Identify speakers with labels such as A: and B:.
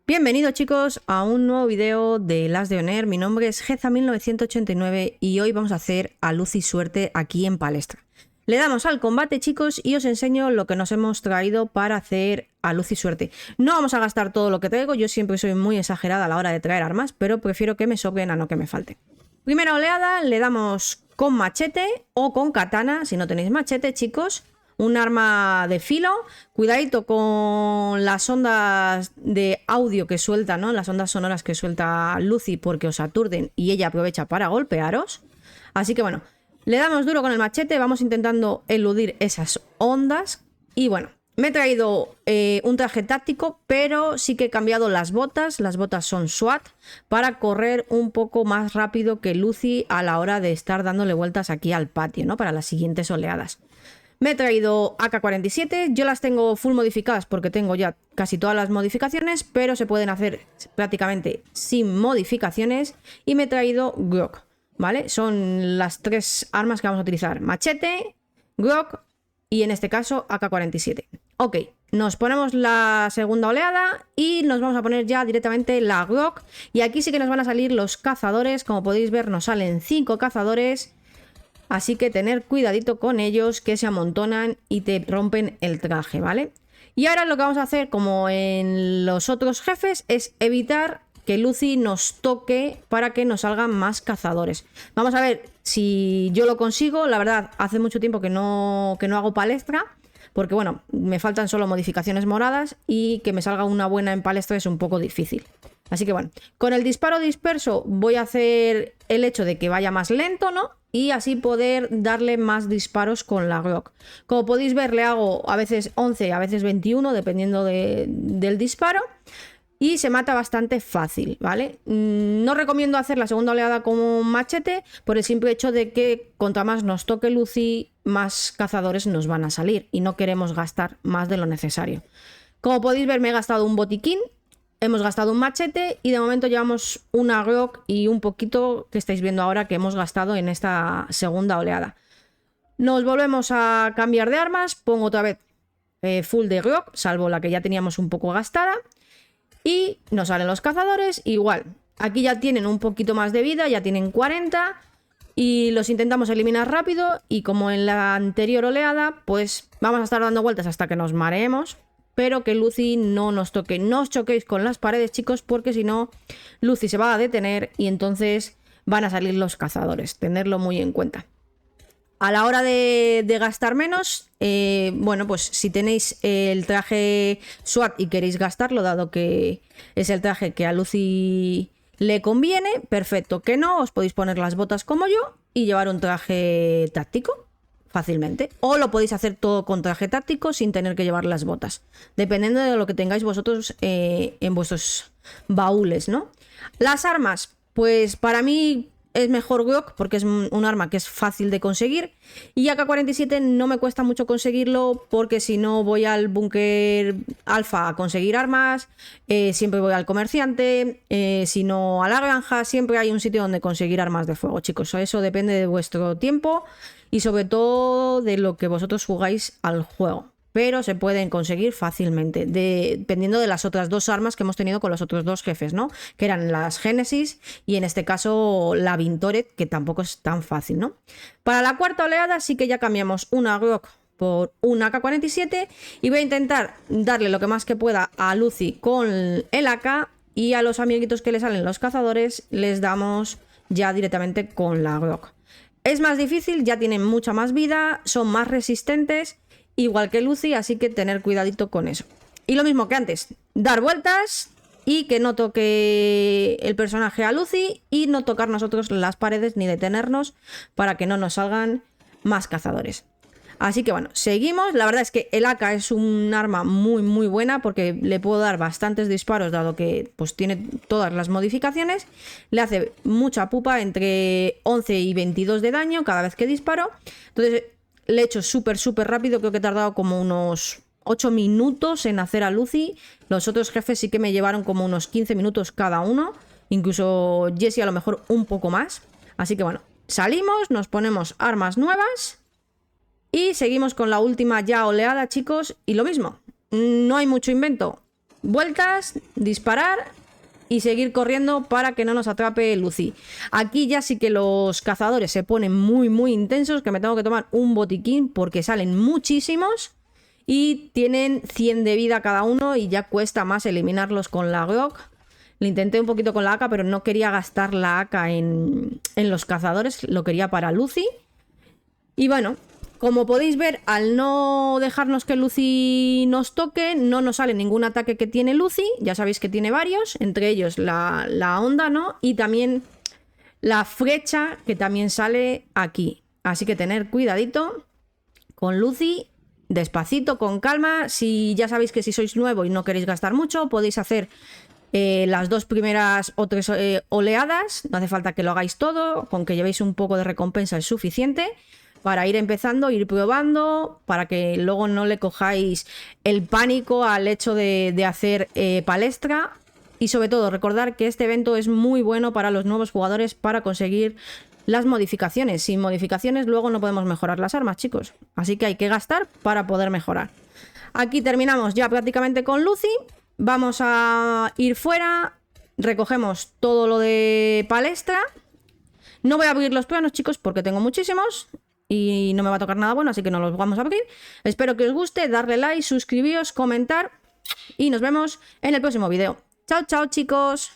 A: Bienvenidos chicos a un nuevo video de Las de Oner. Mi nombre es Geza1989 y hoy vamos a hacer a luz y suerte aquí en palestra. Le damos al combate chicos y os enseño lo que nos hemos traído para hacer a luz y suerte. No vamos a gastar todo lo que traigo, yo siempre soy muy exagerada a la hora de traer armas, pero prefiero que me sobren a no que me falte. Primera oleada le damos con machete o con katana, si no tenéis machete chicos. Un arma de filo, cuidadito con las ondas de audio que suelta, ¿no? Las ondas sonoras que suelta Lucy porque os aturden y ella aprovecha para golpearos. Así que bueno, le damos duro con el machete, vamos intentando eludir esas ondas. Y bueno, me he traído un traje táctico, pero sí que he cambiado las botas son SWAT, para correr un poco más rápido que Lucy a la hora de estar dándole vueltas aquí al patio, ¿no? Para las siguientes oleadas. Me he traído AK-47, yo las tengo full modificadas porque tengo ya casi todas las modificaciones, pero se pueden hacer prácticamente sin modificaciones. Y me he traído Glock, ¿vale? Son las tres armas que vamos a utilizar: machete, Glock y en este caso AK-47. Ok, nos ponemos la segunda oleada y nos vamos a poner ya directamente la Glock. Y aquí sí que nos van a salir los cazadores, como podéis ver nos salen 5 cazadores. Así que tener cuidadito con ellos, que se amontonan y te rompen el traje, ¿vale? Y ahora lo que vamos a hacer, como en los otros jefes, es evitar que Lucy nos toque para que nos salgan más cazadores. Vamos a ver si yo lo consigo. La verdad, hace mucho tiempo que no hago palestra, porque bueno, me faltan solo modificaciones moradas y que me salga una buena en palestra es un poco difícil. Así que bueno, con el disparo disperso voy a hacer el hecho de que vaya más lento, ¿no? Y así poder darle más disparos con la Glock. Como podéis ver, le hago a veces 11, a veces 21, dependiendo del disparo. Y se mata bastante fácil, ¿vale? No recomiendo hacer la segunda oleada con un machete por el simple hecho de que contra más nos toque Lucy, más cazadores nos van a salir. Y no queremos gastar más de lo necesario. Como podéis ver, me he gastado un botiquín. Hemos gastado un machete y de momento llevamos una Glock y un poquito que estáis viendo ahora que hemos gastado en esta segunda oleada. Nos volvemos a cambiar de armas, pongo otra vez full de Glock, salvo la que ya teníamos un poco gastada. Y nos salen los cazadores, igual. Aquí ya tienen un poquito más de vida, ya tienen 40 y los intentamos eliminar rápido. Y como en la anterior oleada, pues vamos a estar dando vueltas hasta que nos mareemos. Pero que Lucy no nos toque. No os choquéis con las paredes, chicos, porque si no, Lucy se va a detener y entonces van a salir los cazadores. Tenerlo muy en cuenta. A la hora de gastar menos, bueno, pues si tenéis el traje SWAT y queréis gastarlo, dado que es el traje que a Lucy le conviene, perfecto. Que no, os podéis poner las botas como yo y llevar un traje táctico fácilmente, o lo podéis hacer todo con traje táctico sin tener que llevar las botas, dependiendo de lo que tengáis vosotros en vuestros baúles, ¿no? Las armas, pues para mí es mejor Glock porque es un arma que es fácil de conseguir, y AK-47 no me cuesta mucho conseguirlo porque si no voy al búnker alfa a conseguir armas, siempre voy al comerciante, si no a la granja, siempre hay un sitio donde conseguir armas de fuego, chicos. Eso depende de vuestro tiempo y sobre todo de lo que vosotros jugáis al juego. Pero se pueden conseguir fácilmente, dependiendo de las otras dos armas que hemos tenido con los otros dos jefes, ¿no? Que eran las Génesis y en este caso la Vintoret, que tampoco es tan fácil, ¿no? Para la cuarta oleada sí que ya cambiamos una Glock por una AK-47 y voy a intentar darle lo que más que pueda a Lucy con el AK, y a los amiguitos que le salen los cazadores les damos ya directamente con la Glock. Es más difícil, ya tienen mucha más vida, son más resistentes, igual que Lucy, así que tener cuidadito con eso. Y lo mismo que antes, dar vueltas y que no toque el personaje a Lucy y no tocar nosotros las paredes ni detenernos para que no nos salgan más cazadores. Así que bueno, seguimos. La verdad es que el AK es un arma muy buena porque le puedo dar bastantes disparos, dado que pues tiene todas las modificaciones. Le hace mucha pupa, entre 11 y 22 de daño cada vez que disparo. Entonces le he hecho súper rápido, creo que he tardado como unos 8 minutos en hacer a Lucy. Los otros jefes sí que me llevaron como unos 15 minutos cada uno, incluso Jessie a lo mejor un poco más. Así que bueno, salimos, nos ponemos armas nuevas y seguimos con la última ya oleada, chicos. Y lo mismo, no hay mucho invento. vueltas, disparar y seguir corriendo para que no nos atrape Lucy. Aquí ya sí que los cazadores se ponen muy muy intensos, que me tengo que tomar un botiquín porque salen muchísimos y tienen 100 de vida cada uno y ya cuesta más eliminarlos con la Glock. Le intenté un poquito con la AK, pero no quería gastar la AK en los cazadores, lo quería para Lucy. Y bueno, como podéis ver, al no dejarnos que Lucy nos toque, no nos sale ningún ataque que tiene Lucy. Ya sabéis que tiene varios, entre ellos la onda, ¿no? Y también la flecha, que también sale aquí. Así que tener cuidadito con Lucy, despacito, con calma. Si ya sabéis que si sois nuevo y no queréis gastar mucho, podéis hacer las 2 primeras o 3 oleadas. No hace falta que lo hagáis todo, con que llevéis un poco de recompensa es suficiente. Para ir empezando, ir probando, para que luego no le cojáis el pánico al hecho de hacer palestra. Y sobre todo, recordar que este evento es muy bueno para los nuevos jugadores para conseguir las modificaciones. Sin modificaciones luego no podemos mejorar las armas, chicos. Así que hay que gastar para poder mejorar. Aquí terminamos ya prácticamente con Lucy. Vamos a ir fuera. Recogemos todo lo de palestra. No voy a abrir los planos, chicos, porque tengo muchísimos y no me va a tocar nada bueno, así que no los vamos a abrir. Espero que os guste, darle like, suscribíos, comentar y nos vemos en el próximo vídeo. Chao, chao, chicos.